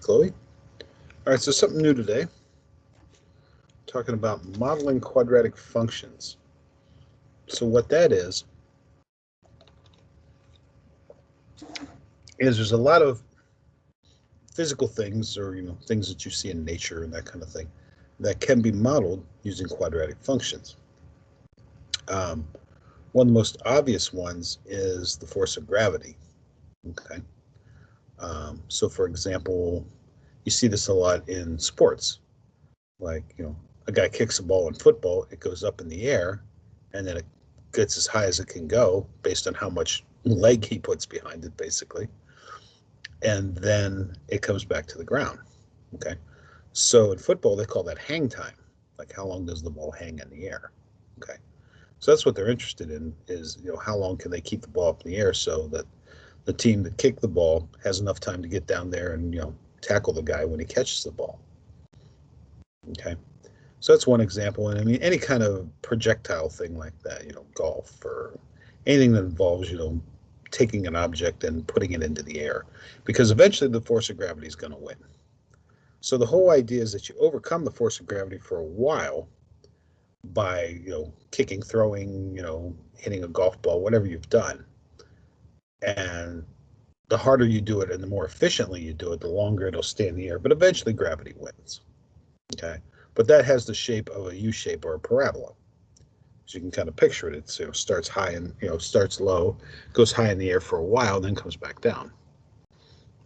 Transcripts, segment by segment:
Chloe. All right, so something new today. Talking about modeling quadratic functions. So what that is there's a lot of physical things, or things that you see in nature and that kind of thing, that can be modeled using quadratic functions. One of the most obvious ones is the force of gravity. Okay. So for example, you see this a lot in sports. Like, a guy kicks a ball in football, it goes up in the air, and then it gets as high as it can go based on how much leg he puts behind it, basically. And then it comes back to the ground. Okay. So in football, they call that hang time. Like, how long does the ball hang in the air? Okay. So that's what they're interested in, is, how long can they keep the ball up in the air so that the team that kicked the ball has enough time to get down there and, tackle the guy when he catches the ball. Okay. So that's one example. And I mean, any kind of projectile thing like that, golf or anything that involves, taking an object and putting it into the air, because eventually the force of gravity is going to win. So the whole idea is that you overcome the force of gravity for a while by, kicking, throwing, hitting a golf ball, whatever you've done. And the harder you do it and the more efficiently you do it, the longer it'll stay in the air. But eventually gravity wins. Okay. But that has the shape of a U-shape or a parabola. So you can kind of picture it. It starts high and, starts low, goes high in the air for a while, then comes back down.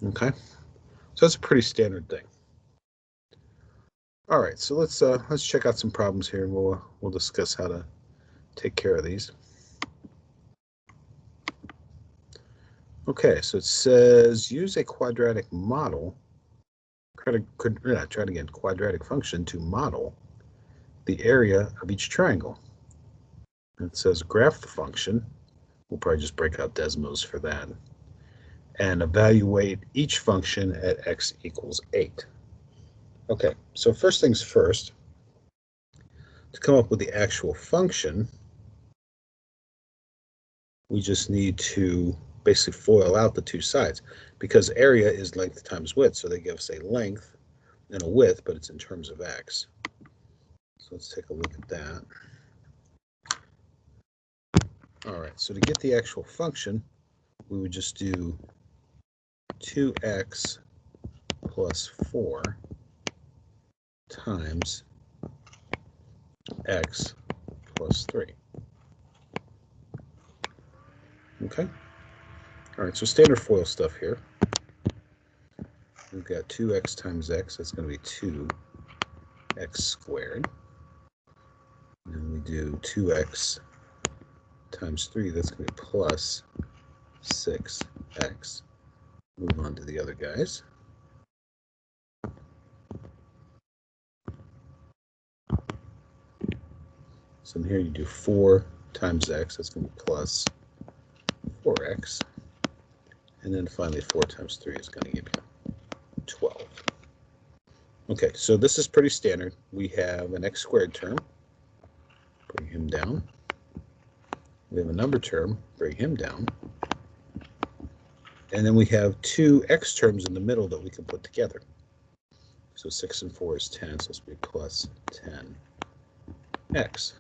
Okay. So that's a pretty standard thing. All right, so let's check out some problems here, and we'll discuss how to take care of these. Okay, so it says use a quadratic model. Try it again. Quadratic function to model the area of each triangle. It says graph the function. We'll probably just break out Desmos for that. And evaluate each function at x equals 8. Okay, so first things first, to come up with the actual function, we just need to basically FOIL out the two sides, because area is length times width, so they give us a length and a width, but it's in terms of x. So let's take a look at that. All right, so to get the actual function, we would just do 2x plus 4 times x plus 3. Okay. All right, so standard FOIL stuff here. We've got 2x times x, that's going to be 2x squared. And then we do 2x times 3, that's going to be plus 6x. Move on to the other guys. So in here you do 4 times x, that's going to be plus 4x. And then finally 4 times 3 is going to give you 12. Okay, so this is pretty standard. We have an x squared term, bring him down. We have a number term, bring him down. And then we have two x terms in the middle that we can put together. So 6 and 4 is 10, so it's going to be plus 10x.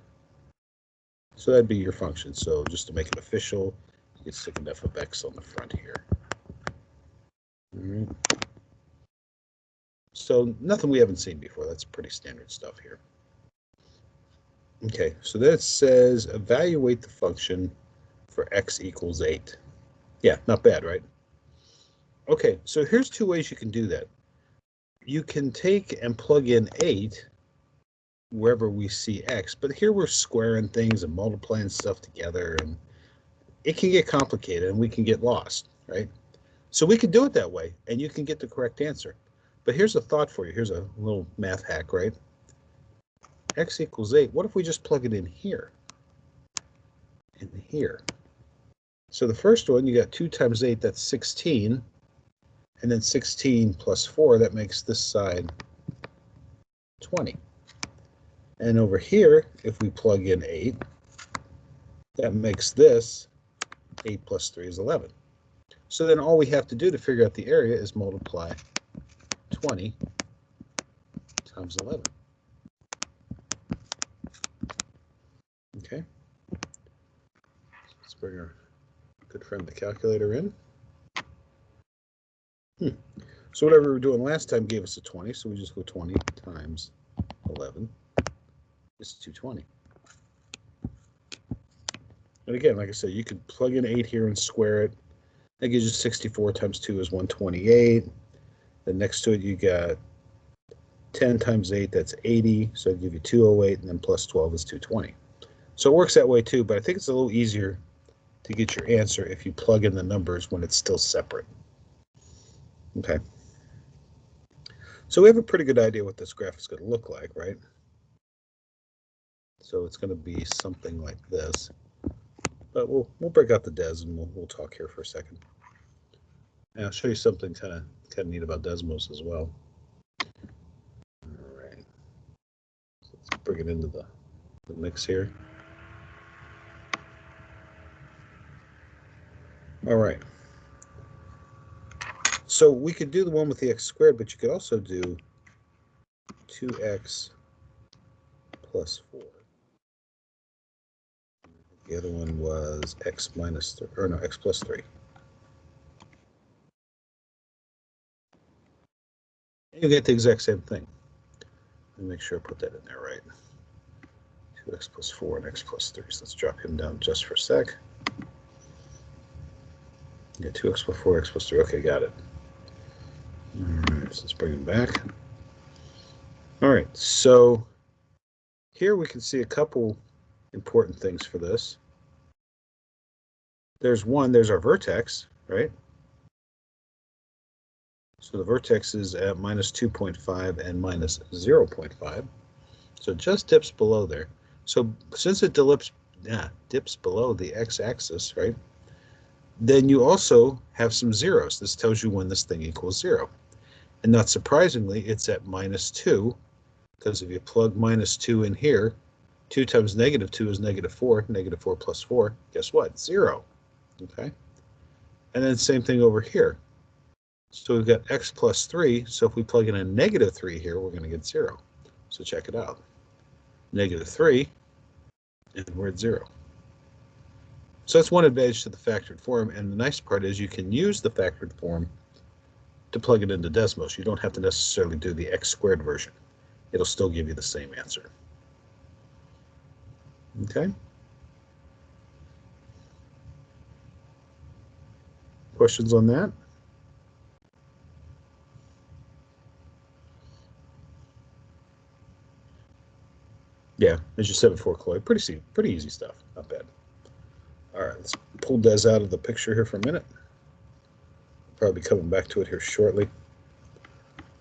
So that'd be your function. So just to make it official, you can stick an f of x on the front here. All right. So nothing we haven't seen before. That's pretty standard stuff here. Okay, so that says evaluate the function for x equals 8. Yeah, not bad, right? Okay, so here's two ways you can do that. You can take and plug in 8 wherever we see x, but here we're squaring things and multiplying stuff together, and it can get complicated and we can get lost, right? So we can do it that way, and you can get the correct answer. But here's a thought for you. Here's a little math hack, right? X equals 8. What if we just plug it in here? In here. So the first one, you got 2 times 8, that's 16. And then 16 plus 4, that makes this side 20. And over here, if we plug in 8, that makes this 8 plus 3 is 11. So then all we have to do to figure out the area is multiply 20 times 11. Okay. Let's bring our good friend the calculator in. So whatever we were doing last time gave us a 20, so we just go 20 times 11 is 220. And again, like I said, you could plug in 8 here and square it. That gives you 64 times 2 is 128. Then next to it, you got 10 times 8, that's 80. So it'll give you 208, and then plus 12 is 220. So it works that way too, but I think it's a little easier to get your answer if you plug in the numbers when it's still separate. Okay. So we have a pretty good idea what this graph is going to look like, right? So it's going to be something like this. But we'll break out the des and we'll talk here for a second. And I'll show you something kind of neat about Desmos as well. All right. So let's bring it into the mix here. All right. So we could do the one with the x squared, but you could also do 2x plus 4. The other one was x minus 3, or no, x plus 3. And you get the exact same thing. Let me make sure I put that in there right. 2x plus 4 and x plus 3. So let's drop him down just for a sec. Yeah, 2x plus 4, x plus 3. Okay, got it. All right, so let's bring him back. All right, so here we can see a couple important things for this. There's our vertex, right? So the vertex is at minus 2.5 and minus 0.5. So it just dips below there. So since it dips below the x-axis, right, then you also have some zeros. This tells you when this thing equals 0. And not surprisingly, it's at minus 2, because if you plug minus 2 in here, 2 times negative 2 is negative 4. Negative 4 plus 4, guess what? 0. Okay? And then same thing over here. So we've got x plus 3. So if we plug in a negative 3 here, we're going to get 0. So check it out. Negative 3, and we're at 0. So that's one advantage to the factored form. And the nice part is you can use the factored form to plug it into Desmos. You don't have to necessarily do the x squared version. It'll still give you the same answer. Okay? Questions on that? Yeah, as you said before, Chloe, pretty easy stuff. Not bad. All right, let's pull Des out of the picture here for a minute. Probably coming back to it here shortly.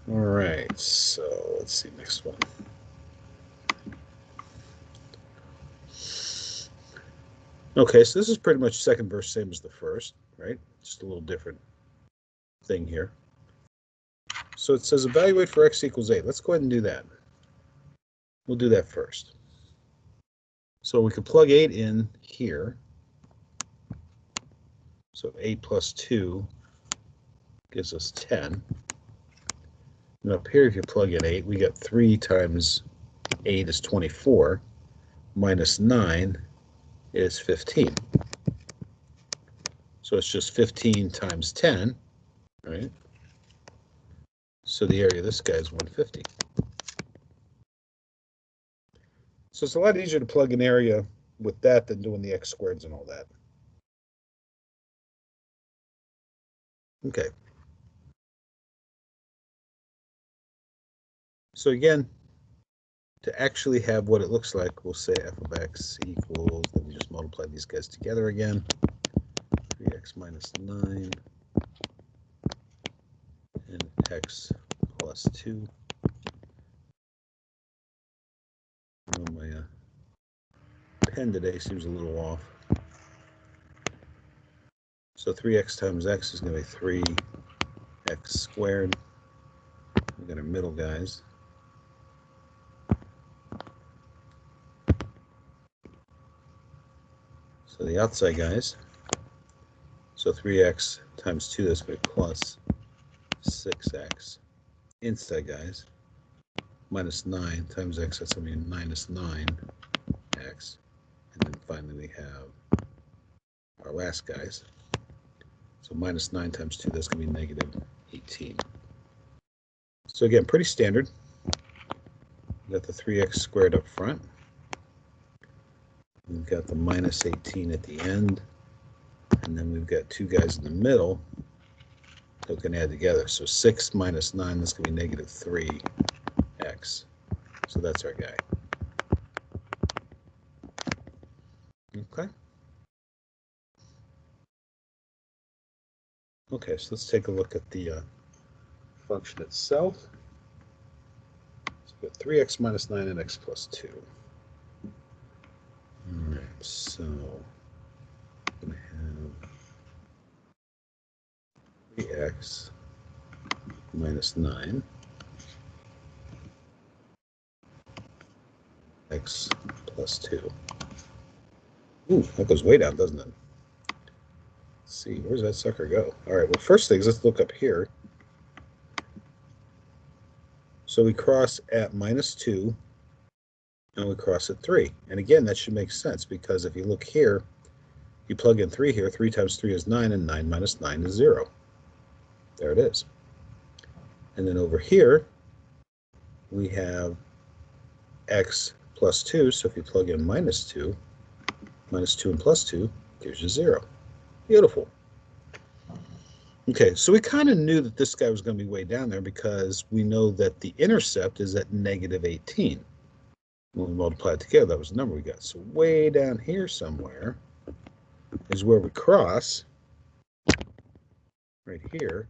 All right, so let's see, next one. Okay, so this is pretty much second verse, same as the first, right? Just a little different thing here. So it says evaluate for x equals 8. Let's go ahead and do that. We'll do that first. So we can plug 8 in here. So 8 plus 2 gives us 10. And up here, if you plug in 8, we got 3 times 8 is 24, minus 9 is 15. So it's just 15 times 10, right? So the area of this guy is 150. So it's a lot easier to plug an area with that than doing the x squareds and all that. Okay. So again, to actually have what it looks like, we'll say f of x equals, let me just multiply these guys together again, 3x minus 9 and x plus 2. My pen today seems a little off. So 3x times x is going to be 3x squared. We got our middle guys. So the outside guys. So 3x times 2, that's going to be plus 6x inside guys, minus 9 times x, that's going to be minus 9x. And then finally we have our last guys. So minus 9 times 2, that's going to be negative 18. So again, pretty standard. We've got the 3x squared up front. We've got the minus 18 at the end. And then we've got two guys in the middle that can add together. So 6 minus 9, that's going to be negative 3x. So that's our guy. Okay. Okay, so let's take a look at the function itself. So we've got 3x minus 9 and x plus 2. All right, so I'm going to have 3x minus 9 x plus 2. Ooh, that goes way down, doesn't it? Let's see, where's that sucker go? All right, well, first things, let's look up here. So we cross at minus 2, and we cross at 3. And again, that should make sense, because if you look here, you plug in 3 here. 3 times 3 is 9, and 9 minus 9 is 0. There it is. And then over here, we have x plus 2. So if you plug in minus 2 and plus 2 gives you 0. Beautiful. Okay, so we kind of knew that this guy was going to be way down there because we know that the intercept is at negative 18. When we multiply it together, that was the number we got. So way down here somewhere is where we cross, right here,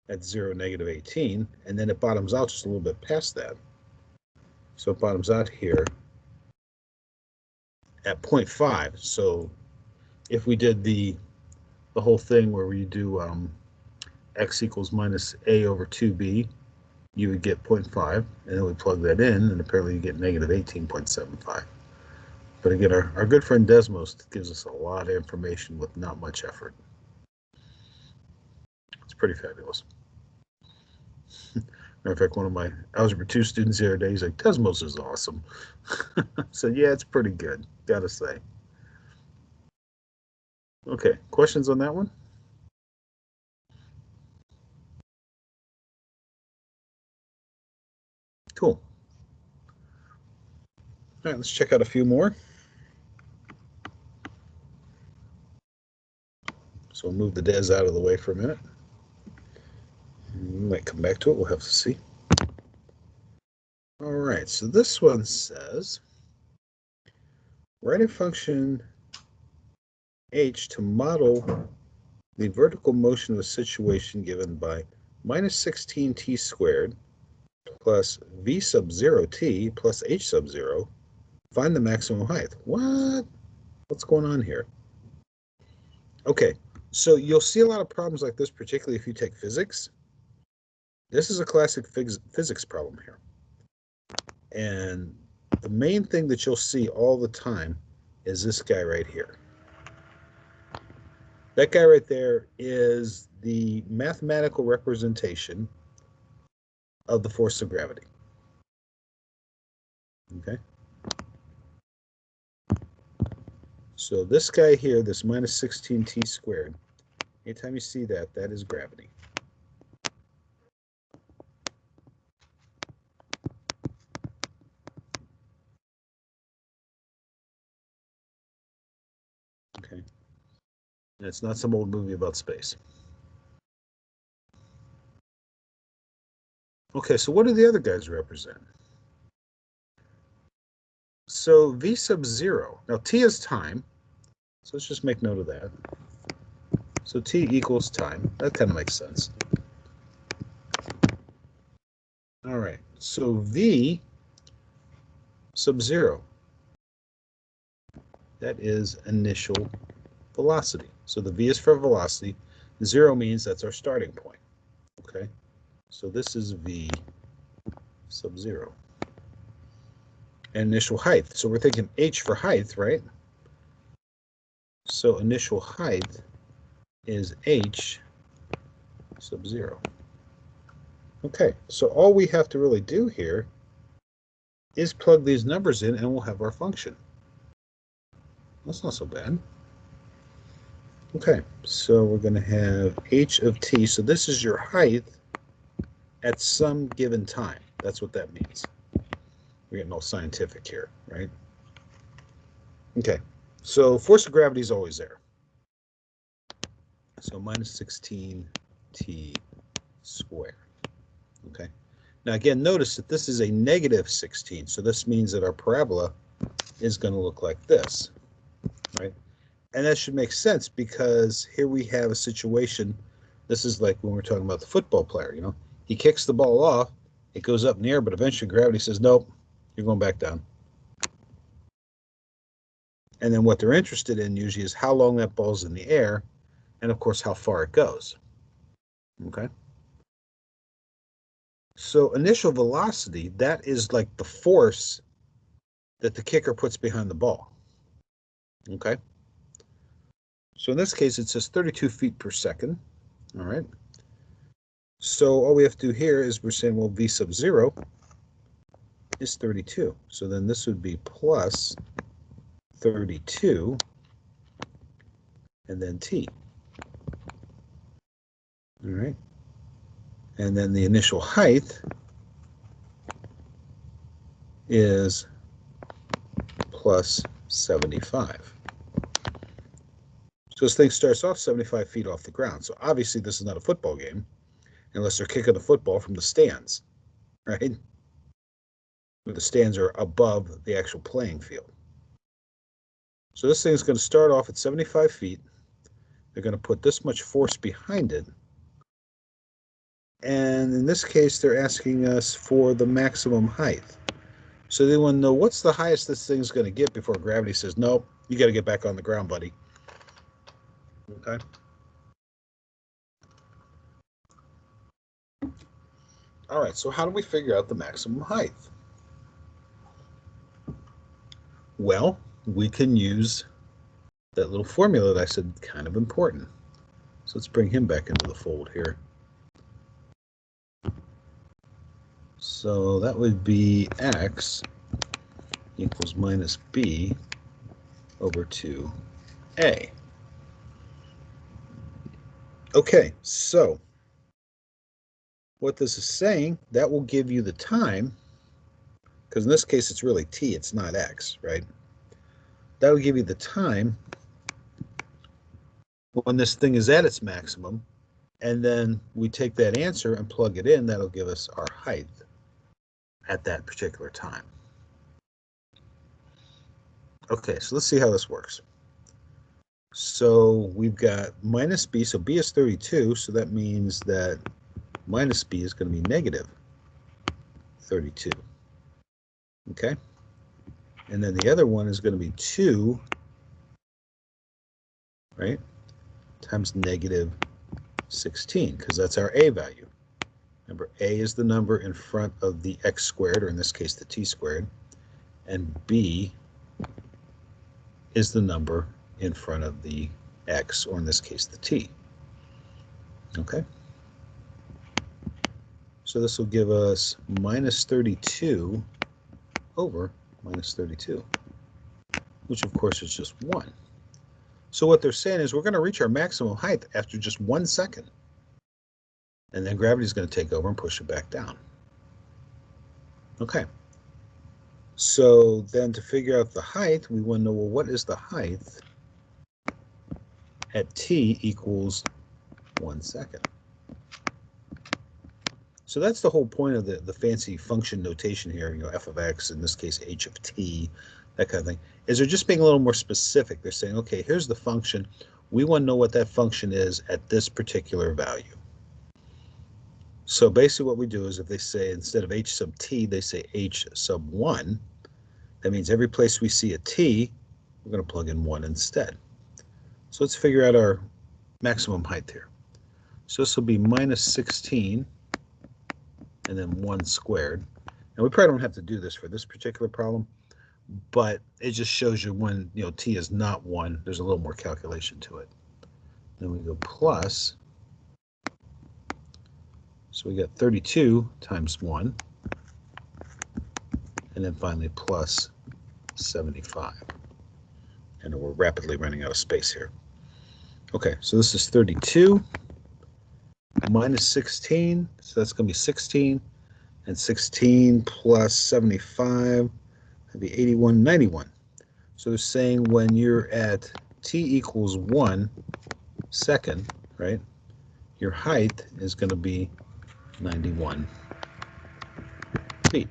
at 0, negative 18, and then it bottoms out just a little bit past that. So it bottoms out here at 0.5. So if we did the whole thing where we do x equals minus a over 2b, you would get 0.5, and then we plug that in, and apparently you get negative 18.75. But again, our good friend Desmos gives us a lot of information with not much effort. It's pretty fabulous. Matter of fact, one of my Algebra 2 students the other day, he's like, Desmos is awesome. So yeah, it's pretty good, gotta say. Okay, questions on that one? Cool. All right, let's check out a few more. So we'll move the des out of the way for a minute. We might come back to it, we'll have to see. All right, so this one says, write a function h to model the vertical motion of a situation given by minus 16t squared plus v sub 0t plus h sub 0. Find the maximum height. What? What's going on here? Okay, so you'll see a lot of problems like this, particularly if you take physics. This is a classic physics problem here. And the main thing that you'll see all the time is this guy right here. That guy right there is the mathematical representation of the force of gravity. Okay? So this guy here, this minus 16t squared, anytime you see that, that is gravity. Okay? And it's not some old movie about space. Okay, so what do the other guys represent? So v sub 0, now t is time, so let's just make note of that. So t equals time, that kind of makes sense. All right, so v sub 0, that is initial velocity. So the v is for velocity, 0 means that's our starting point, okay? So this is v sub 0. And initial height, so we're thinking h for height, right? So initial height is h sub 0. Okay, so all we have to really do here is plug these numbers in and we'll have our function. That's not so bad. Okay, so we're going to have h of t. So this is your height at some given time. That's what that means. We're getting all scientific here, right? Okay, so force of gravity is always there. So minus 16t squared. Okay. Now again, notice that this is a negative 16. So this means that our parabola is going to look like this, right? And that should make sense because here we have a situation. This is like when we're talking about the football player, you know, he kicks the ball off, it goes up in the air, but eventually gravity says, nope, you're going back down. And then what they're interested in usually is how long that ball's in the air and, of course, how far it goes. Okay. So initial velocity, that is like the force that the kicker puts behind the ball. Okay. So in this case, it says 32 feet per second. All right. So all we have to do here is we're saying, well, v sub 0 is 32. So then this would be plus 32 and then t. All right. And then the initial height is plus 75. So this thing starts off 75 feet off the ground. So obviously this is not a football game unless they're kicking the football from the stands, right? Where the stands are above the actual playing field. So this thing is going to start off at 75 feet. They're going to put this much force behind it. And in this case, they're asking us for the maximum height. So they want to know what's the highest this thing's going to get before gravity says, nope, you got to get back on the ground, buddy. Okay. All right, so how do we figure out the maximum height? Well, we can use that little formula that I said kind of important. So let's bring him back into the fold here. So that would be x equals minus b over 2a. Okay, so what this is saying, that will give you the time, because in this case it's really t, it's not x, right? That will give you the time when this thing is at its maximum, and then we take that answer and plug it in. That'll give us our height at that particular time. Okay, so let's see how this works. So we've got minus b, so b is 32, so that means that minus b is going to be negative 32. Okay? And then the other one is going to be 2, right, times negative 16, because that's our a value. Remember, a is the number in front of the x squared, or in this case, the t squared, and b is the number in front of the x, or in this case, the t. Okay? So this will give us minus 32 over minus 32, which of course is just 1. So what they're saying is we're going to reach our maximum height after just 1 second. And then gravity is going to take over and push it back down. Okay. So then to figure out the height, we want to know, well, what is the height at t equals 1 second? So that's the whole point of the fancy function notation here, you know, f of x, in this case, h of t, that kind of thing, is they're just being a little more specific. They're saying, okay, here's the function. We want to know what that function is at this particular value. So basically what we do is if they say instead of h sub t, they say h sub 1, that means every place we see a t, we're going to plug in 1 instead. So let's figure out our maximum height here. So this will be minus 16 and then 1 squared. And we probably don't have to do this for this particular problem, but it just shows you when, you know, t is not 1, there's a little more calculation to it. Then we go plus So we got 32 times 1, and then finally plus 75. And we're rapidly running out of space here. Okay, so this is 32 minus 16, so that's going to be 16, and 16 plus 75, that'd be 81, 91. So they're saying when you're at t equals 1 second, right, your height is going to be 91 feet.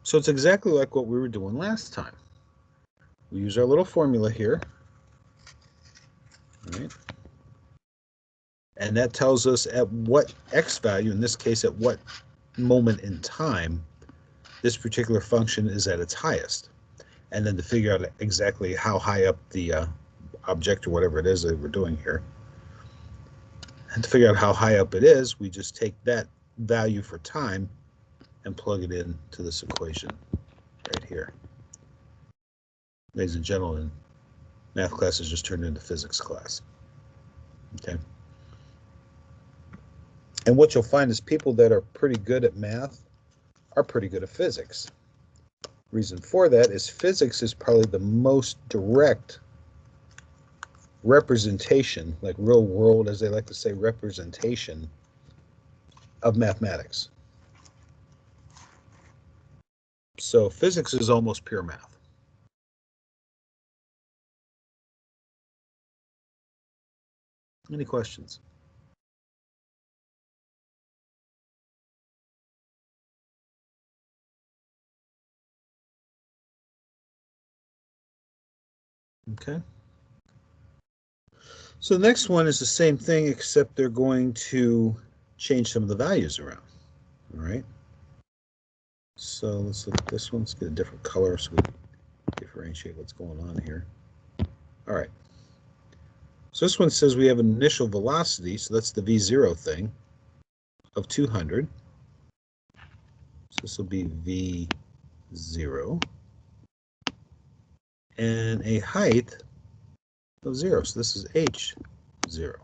So it's exactly like what we were doing last time. We use our little formula here, right? And that tells us at what x value, in this case, at what moment in time, this particular function is at its highest. And then to figure out exactly how high up the object or whatever it is that we're doing here, and to figure out how high up it is, we just take that value for time and plug it into this equation right here. Ladies and gentlemen, math class has just turned into physics class. Okay. And what you'll find is people that are pretty good at math are pretty good at physics. Reason for that is physics is probably the most direct representation, like real world, as they like to say, representation of mathematics. So physics is almost pure math. Any questions? Okay. So the next one is the same thing, except they're going to change some of the values around. All right. So let's look at this one. Let's get a different color so we differentiate what's going on here. All right. So this one says we have an initial velocity, so that's the v0 thing, of 200. So this will be v0. And a height of 0. So this is h0.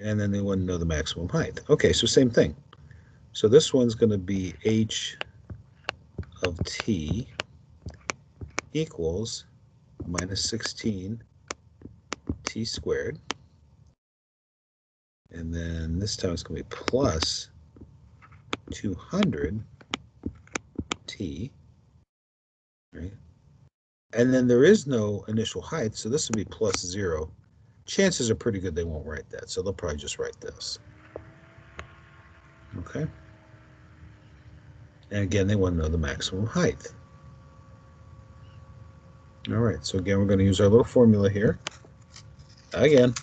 And then they want to know the maximum height. Okay, so same thing. So this one's going to be h of t equals minus 16 t squared. And then this time it's going to be plus 200 t, right? And then there is no initial height, so this will be plus 0. Chances are pretty good they won't write that, so they'll probably just write this. Okay? And again, they want to know the maximum height. All right, so again, we're going to use our little formula here. Again,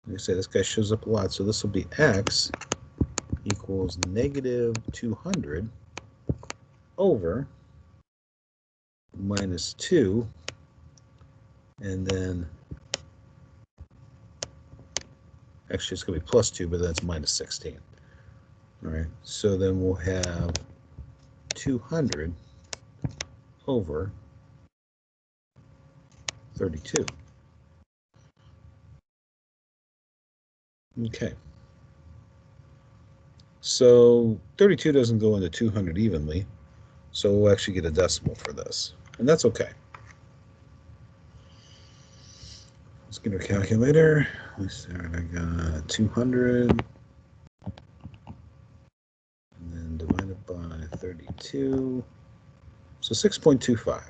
like I say, this guy shows up a lot, so this will be x equals negative 200 over minus 2, and then actually it's going to be plus 2, but that's minus 16. All right, so then we'll have 200 over 32. Okay. So 32 doesn't go into 200 evenly, so we'll actually get a decimal for this, and that's okay. Let's get our calculator. Let's start. I got 200, and then divided by 32, so 6.25.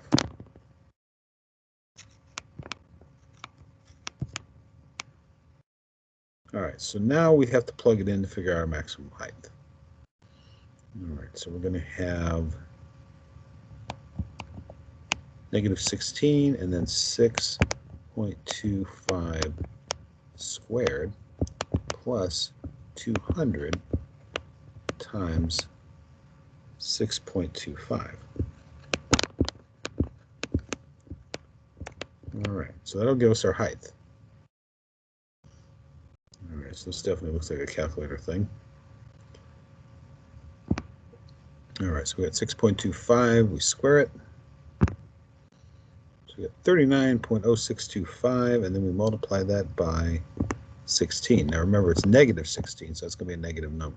All right, so now we have to plug it in to figure out our maximum height. All right, so we're going to have negative 16 and then 6.25 squared plus 200 times 6.25. All right, so that'll give us our height. All right, so this definitely looks like a calculator thing. All right, so we got 6.25, we square it. So we got 39.0625, and then we multiply that by 16. Now remember, it's negative 16, so it's going to be a negative number.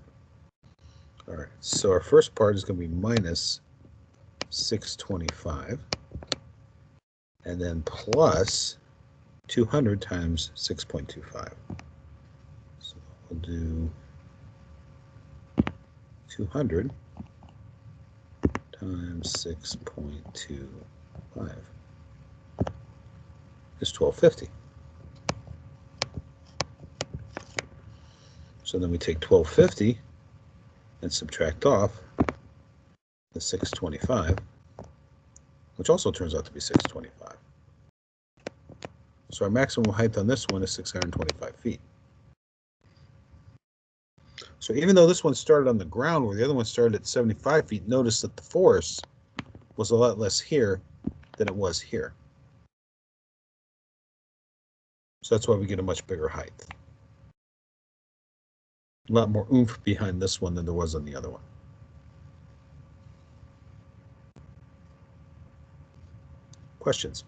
All right, so our first part is going to be minus 625, and then plus 200 times 6.25. So we'll do 200 times 6.25 is 1250. So then we take 1250 and subtract off the 625, which also turns out to be 625. So our maximum height on this one is 625 feet. So even though this one started on the ground where the other one started at 75 feet, notice that the force was a lot less here than it was here. So that's why we get a much bigger height. A lot more oomph behind this one than there was on the other one. Questions?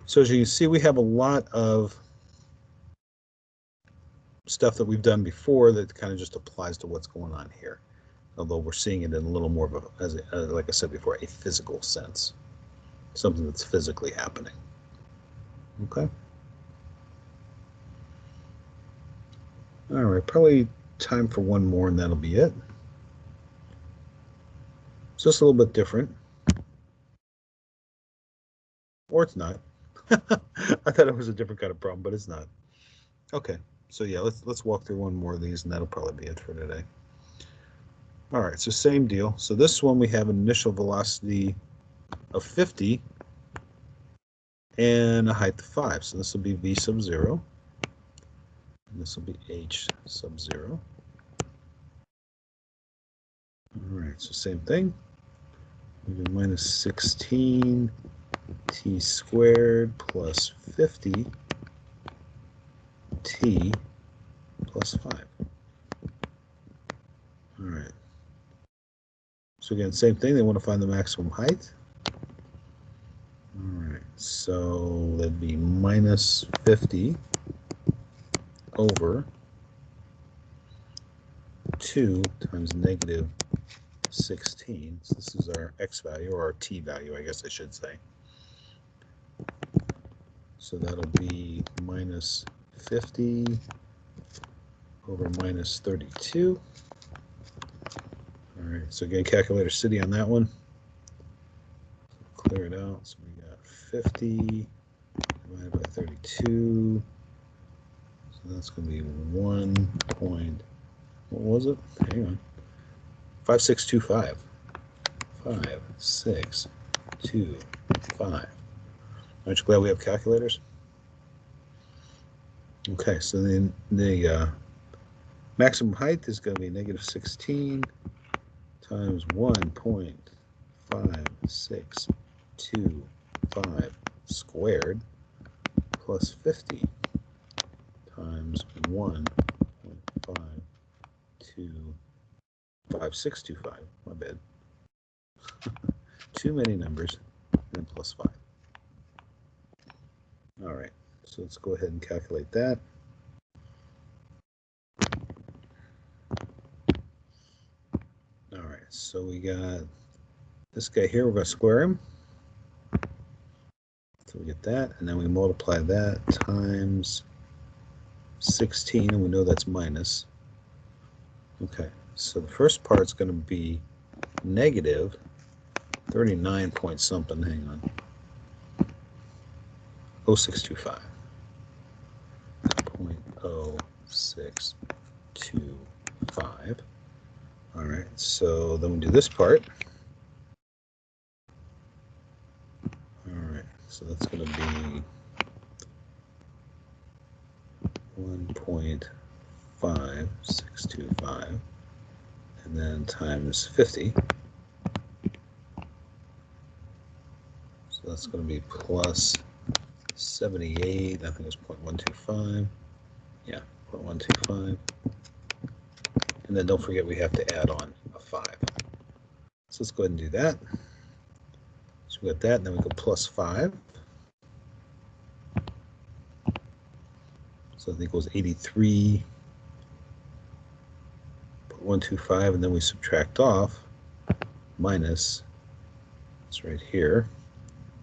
So as you can see, we have a lot of stuff that we've done before that kind of just applies to what's going on here. Although we're seeing it in a little more of a, like I said before, a physical sense. Something that's physically happening. Okay? All right, probably time for one more and that'll be it. It's just a little bit different. Or it's not. I thought it was a different kind of problem, but it's not. Okay, so yeah, let's walk through one more of these and that'll probably be it for today. All right, so same deal. So this one we have an initial velocity of 50 and a height of 5. So this will be v sub 0. And this will be h sub 0. All right, so same thing. We do minus 16 t squared plus 50 t plus 5. All right. So again, same thing. They want to find the maximum height. All right. So that'd be minus 50 over 2 times negative 16. So this is our x value, or our t value, I guess I should say. So that'll be minus 50 over minus 32. All right, so again, calculator city on that one. Clear it out. So we got 50 divided by 32. So that's going to be 1 point, what was it? Hang on. 5625. 5625. Aren't you glad we have calculators? Okay, so then the maximum height is going to be negative 16 times 1.5625 squared plus 50 times 1.5625. My bad. Too many numbers, and plus 5. All right, so let's go ahead and calculate that. All right, so we got this guy here, we're going to square him. So we get that, and then we multiply that times 16, and we know that's minus. Okay, so the first part's going to be negative 39 point something, hang on, 0625. 0.0625. All right, so then we do this part. All right, so that's going to be 1.5625, and then times 50. So that's going to be plus 78. I think it's 0.125. Yeah, 0.125. And then don't forget we have to add on a 5. So let's go ahead and do that. So we got that, and then we go plus 5. So that equals 83.125, and then we subtract off minus, it's right here,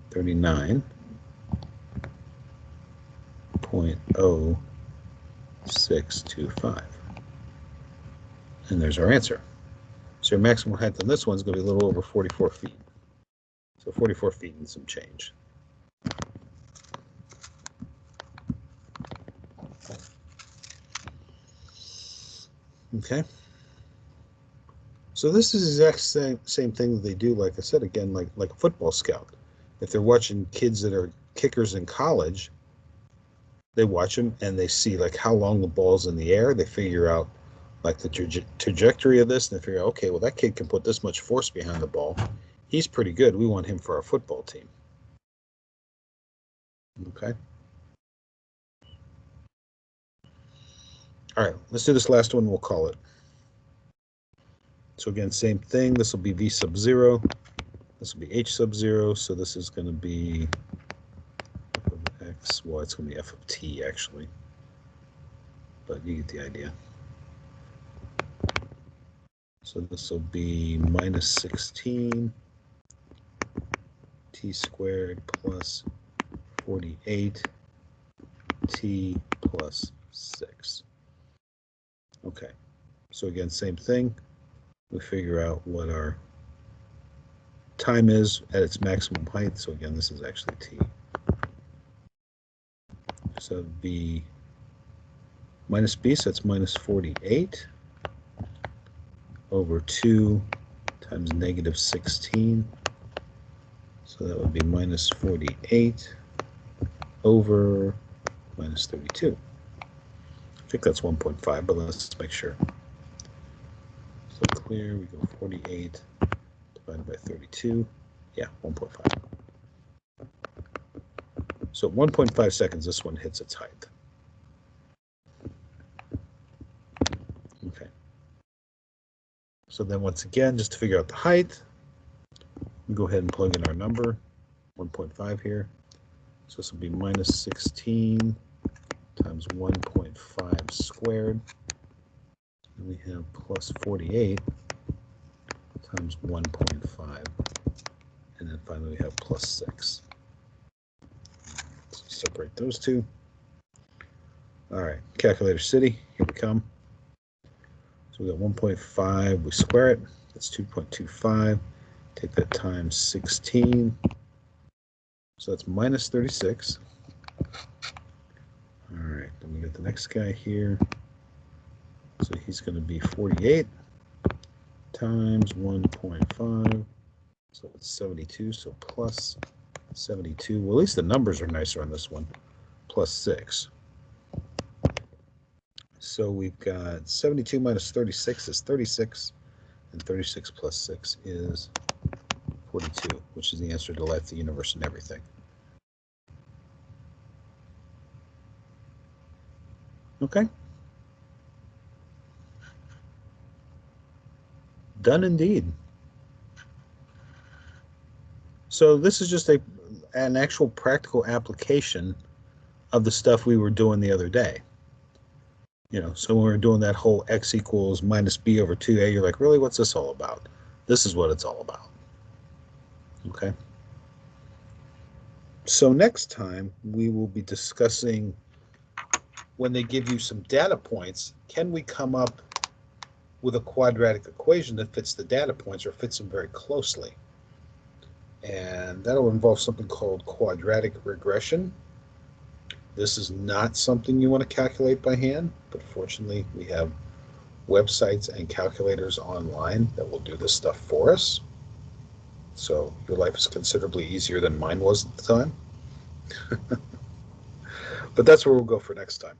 39.0625. And there's our answer. So your maximum height on this one's going to be a little over 44 feet. So 44 feet and some change. Okay. So this is the exact same thing that they do, like I said, again, like a football scout. If they're watching kids that are kickers in college, they watch them and they see like how long the ball's in the air. They figure out like the trajectory of this, and they figure out, okay, well, that kid can put this much force behind the ball. He's pretty good. We want him for our football team. Okay. All right, let's do this last one. We'll call it. So again, same thing. This will be V sub 0. This will be H sub 0. So this is going to be f of x. Well, it's going to be f of t, actually. But you get the idea. So this will be minus 16 t squared plus 48 t plus 6. Okay. So again, same thing. We figure out what our time is at its maximum height. So again, this is actually t. So it would be minus b, so that's minus 48 over 2 times negative 16. So that would be minus 48 over minus 32. I think that's 1.5, but let's make sure. So clear, we go 48 divided by 32. Yeah, 1.5. So 1.5 seconds, this one hits its height. Okay. So then once again, just to figure out the height, we go ahead and plug in our number, 1.5 here. So this will be minus 16 times 1.5 squared. And we have plus 48 times 1.5. And then finally we have plus 6. So separate those two. All right, calculator city, here we come. So we got 1.5, we square it, that's 2.25. Take that times 16. So that's minus 36. All right, then we got the next guy here. So he's going to be 48 times 1.5. So it's 72, so plus 72. Well, at least the numbers are nicer on this one. Plus 6. So we've got 72 minus 36 is 36. And 36 plus 6 is 42, which is the answer to life, the universe, and everything. Okay. Done indeed. So this is just an actual practical application of the stuff we were doing the other day. You know, so when we were doing that whole x equals minus b over 2a, you're like, really, what's this all about? This is what it's all about. Okay. So next time we will be discussing, when they give you some data points, can we come up with a quadratic equation that fits the data points or fits them very closely? And that'll involve something called quadratic regression. This is not something you want to calculate by hand, but fortunately we have websites and calculators online that will do this stuff for us. So your life is considerably easier than mine was at the time. But that's where we'll go for next time.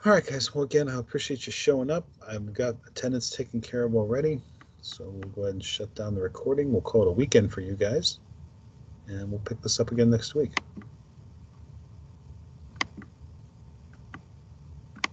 All right, guys. Well, again, I appreciate you showing up. I've got attendance taken care of already. So we'll go ahead and shut down the recording. We'll call it a weekend for you guys. And we'll pick this up again next week.